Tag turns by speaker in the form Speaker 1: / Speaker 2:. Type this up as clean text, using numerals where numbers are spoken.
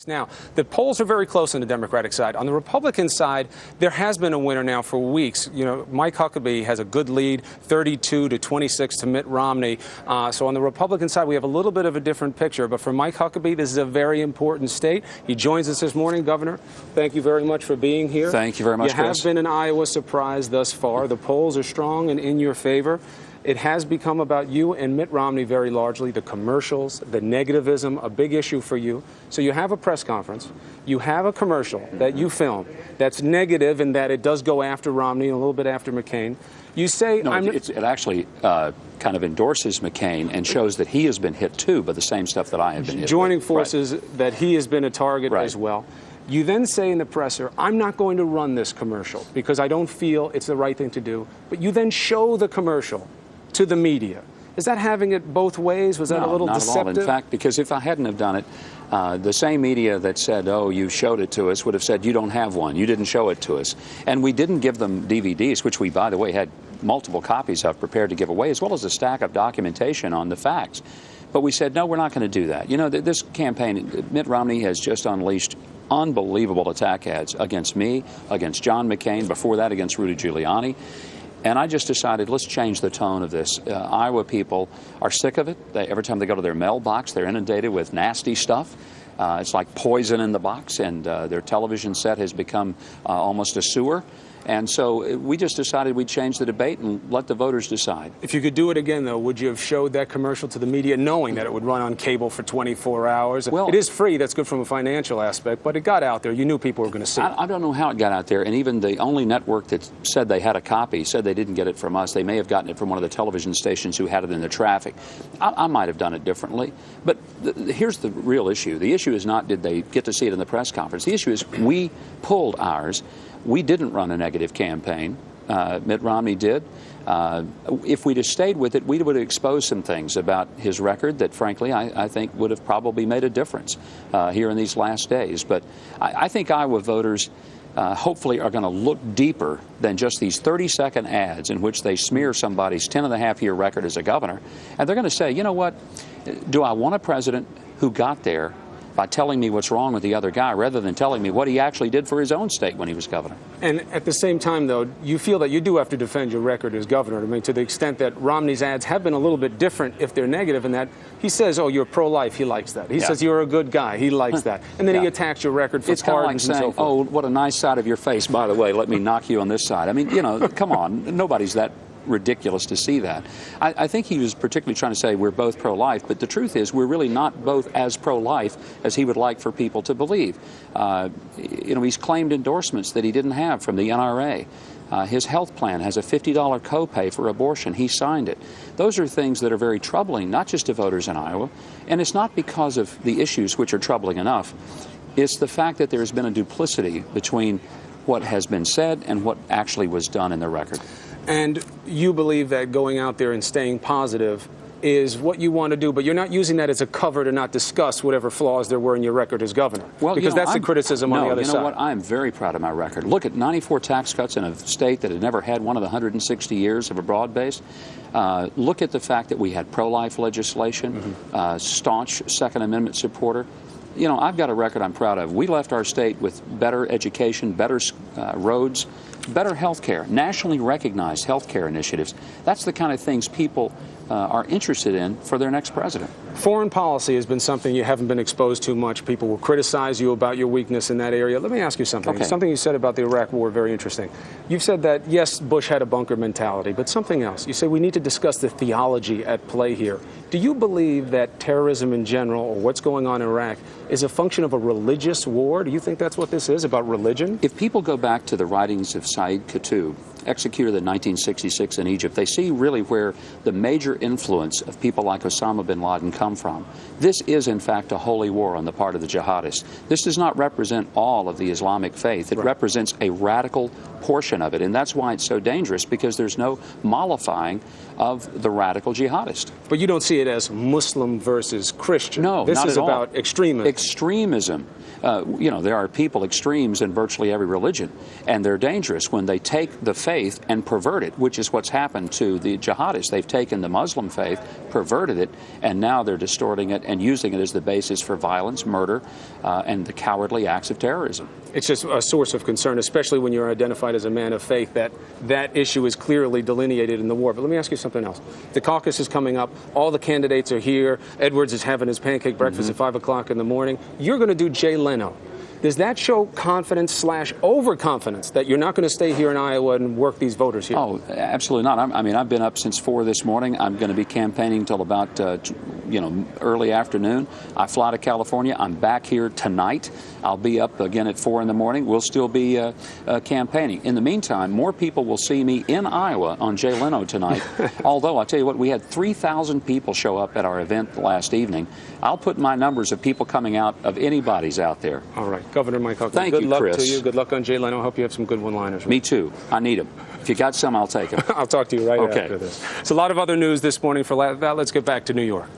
Speaker 1: Now, the polls are very close on the Democratic side. On the Republican side, there has been a winner now for weeks. You know, Mike Huckabee has a good lead, 32 to 26 to Mitt Romney. So on the Republican side, we have a little bit of a different picture. But for Mike Huckabee, this is a very important state. He joins us this morning. Governor, thank you very much for being here.
Speaker 2: Thank you very much, Chris.
Speaker 1: You have been an Iowa surprise thus far. The polls are strong and in your favor. It has become about you and Mitt Romney very largely, the commercials, the negativism, a big issue for you. So you have a press conference, you have a commercial that you film that's negative in that it does go after Romney and a little bit after McCain. You say...
Speaker 2: No, it actually kind of endorses McCain and shows that he has been hit too by the same stuff that I have been hit
Speaker 1: joining
Speaker 2: with.
Speaker 1: Forces, right. That he has been a target
Speaker 2: right.
Speaker 1: as well. You then say in the presser, I'm not going to run this commercial because I don't feel it's the right thing to do. But you then show the commercial to the media. Is that having it both ways? Was that a little deceptive?
Speaker 2: Not at all. In fact, because if I hadn't have done it, the same media that said, oh, you showed it to us, would have said, you don't have one. You didn't show it to us. And we didn't give them DVDs, which we, by the way, had multiple copies of prepared to give away, as well as a stack of documentation on the facts. But we said, no, we're not going to do that. You know, this campaign, Mitt Romney has just unleashed unbelievable attack ads against me, against John McCain, before that against Rudy Giuliani. And I just decided, let's change the tone of this. Iowa people are sick of it. Every time they go to their mailbox, they're inundated with nasty stuff. It's like poison in the box, and their television set has become almost a sewer. And so we just decided we'd change the debate and let the voters decide.
Speaker 1: If you could do it again, though, would you have showed that commercial to the media knowing that it would run on cable for 24 hours? Well, it is free. That's good from a financial aspect, but it got out there. You knew people were going to see it.
Speaker 2: I don't know how it got out there, and even the only network that said they had a copy said they didn't get it from us. They may have gotten it from one of the television stations who had it in the traffic. I might have done it differently, but here's the real issue. The issue is not did they get to see it in the press conference. The issue is we pulled ours. We didn't run a negative campaign. Mitt Romney did. If we'd have stayed with it, we would have exposed some things about his record that, frankly, I think would have probably made a difference here in these last days. But I think Iowa voters hopefully are going to look deeper than just these 30-second ads in which they smear somebody's 10-and-a-half-year record as a governor. And they're going to say, you know what, do I want a president who got there by telling me what's wrong with the other guy rather than telling me what he actually did for his own state when he was governor?
Speaker 1: And at the same time, though, you feel that you do have to defend your record as governor. I mean, to the extent that Romney's ads have been a little bit different if they're negative in that he says, oh, you're pro-life, he likes that. He says you're a good guy, he likes that. And then he attacks your record for pardons and so forth.
Speaker 2: Oh, what a nice side of your face, by the way. Let me knock you on this side. I mean, you know, come on. Nobody's that ridiculous to see that. I think he was particularly trying to say we're both pro-life, but the truth is we're really not both as pro-life as he would like for people to believe. You know, he's claimed endorsements that he didn't have from the NRA. His health plan has a $50 copay for abortion. He signed it. Those are things that are very troubling, not just to voters in Iowa, and it's not because of the issues which are troubling enough. It's the fact that there's been a duplicity between what has been said and what actually was done in the record.
Speaker 1: And you believe that going out there and staying positive is what you want to do, but you're not using that as a cover to not discuss whatever flaws there were in your record as governor.
Speaker 2: Well,
Speaker 1: because that's the criticism on the other side.
Speaker 2: You know what? I'm very proud of my record. Look at 94 tax cuts in a state that had never had one of the 160 years of a broad base. Look at the fact that we had pro-life legislation, staunch Second Amendment supporter. You know, I've got a record I'm proud of. We left our state with better education, better roads, better health care, nationally recognized health care initiatives. That's the kind of things people are interested in for their next president.
Speaker 1: Foreign policy has been something you haven't been exposed to much. People will criticize you about your weakness in that area. Let me ask you something.
Speaker 2: Okay.
Speaker 1: Something you said about the Iraq War, very interesting. You've said that, yes, Bush had a bunker mentality, but something else. You say we need to discuss the theology at play here. Do you believe that terrorism in general, or what's going on in Iraq, is a function of a religious war? Do you think that's what this is, about religion?
Speaker 2: If people go back to the writings of Said Qutb, executed in 1966 in Egypt, they see really where the major influence of people like Osama bin Laden come from. This is, in fact, a holy war on the part of the jihadists. This does not represent all of the Islamic faith. It represents a radical portion of it, and that's why it's so dangerous, because there's no mollifying of the radical jihadist.
Speaker 1: But you don't see it as Muslim versus Christian.
Speaker 2: No,
Speaker 1: this
Speaker 2: not
Speaker 1: is
Speaker 2: at all.
Speaker 1: about extremism.
Speaker 2: Extremism. You know, there are people extremes in virtually every religion, and they're dangerous when they take the faith faith and pervert it, which is what's happened to the jihadists. They've taken the Muslim faith, perverted it, and now they're distorting it and using it as the basis for violence, murder, and the cowardly acts of terrorism.
Speaker 1: It's just a source of concern, especially when you're identified as a man of faith, that issue is clearly delineated in the war. But let me ask you something else. The caucus is coming up. All the candidates are here. Edwards is having his pancake breakfast at 5 o'clock in the morning. You're going to do Jay Leno. Does that show confidence / overconfidence that you're not going to stay here in Iowa and work these voters here?
Speaker 2: Oh, absolutely not. I mean, I've been up since 4 this morning. I'm going to be campaigning till about, early afternoon. I fly to California. I'm back here tonight. I'll be up again at 4 in the morning. We'll still be campaigning. In the meantime, more people will see me in Iowa on Jay Leno tonight. Although, I'll tell you what, we had 3,000 people show up at our event last evening. I'll put my numbers of people coming out of anybody's out there.
Speaker 1: All right. Governor Mike Huckabee,
Speaker 2: Thank
Speaker 1: good
Speaker 2: you,
Speaker 1: luck
Speaker 2: Chris.
Speaker 1: to you. Good luck on Jay Leno. I hope you have some good one-liners.
Speaker 2: Me too. I need them. If you got some, I'll take them.
Speaker 1: I'll talk to you right
Speaker 2: Okay.
Speaker 1: after this. It's a lot of other news this morning. For that, let's get back to New York.